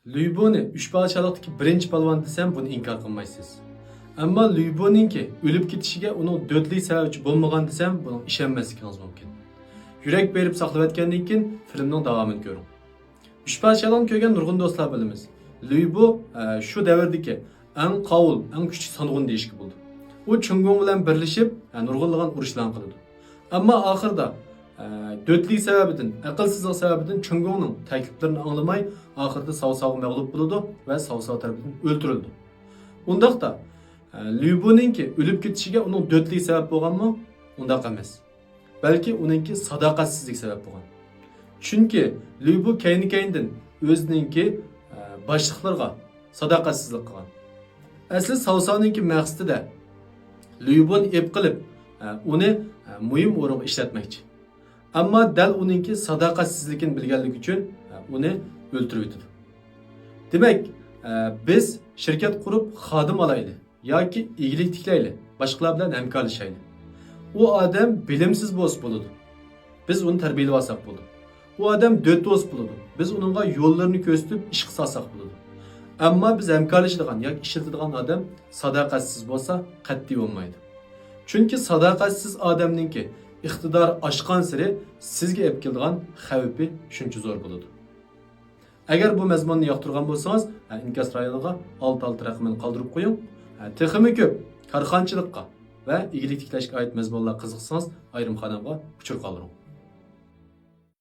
Lüboni 3 balchalıqdaki birinchi palvon desam buni inkor qilmaysiz. Ammo Lüboninki o'lib ketishiga uning dodli sababchi bo'lmagan desam buni ishonmasligingiz mumkin. Yurak berib saqlayotgandan keyin filmning davomini ko'ring. 3 balchalıqni ko'rgan nurg'un do'stlar bilamiz. Lübo shu davrdagi eng qovul, eng kuchli song'un deyishga bo'ldi. U Chungung bilan birlashib nurg'unlagan urushlar qildi. Ammo oxirida dodli sababidan, aqlsizlik sababidan Chungungning takliflarini anglamay, oxirida Sao mag'lub bo'ldi va Sao tomonidan o'ldirildi. Undaqda Lüboninki o'lib ketishiga uning dodli sabab bo'lganmi? Undaq emas. Balki uningki sadoqatsizlik sabab bo'lgan. Chunki Lübo kayni-kaynidan o'zininki boshliqlarga sadoqatsizlik qilgan. Asli Sao'ninki maqsadida Lüboni ep qilib, uni muhim o'ringa ishlatmoqchi. Ammo dal uningki sadoqatsizligini bilganligi uchun uni o'ldirib o'tdi. Demak, biz shirkat qurib xodim olayli yoki igilik tiklayli, boshqalar bilan hamkorlashayli. U odam bilimsiz bo'lsa bo'ladi. Biz uni tarbiyalab olsak bo'ladi. U odam do'st bo'ladi. Biz uningga yo'llarini ko'rsatib ish qilsak bo'ladi. Ammo biz hamkorlashadigan yoki ishlatadigan odam sadoqatsiz bo'lsa, qat'iy bo'lmaydi. Chunki sadoqatsiz odamningki iqtidor oshgan sari sizga olib keladigan xavfi shuncha zo'r bo'ladi. Agar bu mazmunni yoqtirgan bo'lsangiz, inkas rayoniga 6 raqamini qoldirib qo'ying. Texmi ko'p korxonchilikqa va igilik tiklashga oid mazmunlar qiziqsangiz, ayrim xonamga uchur qoldiring.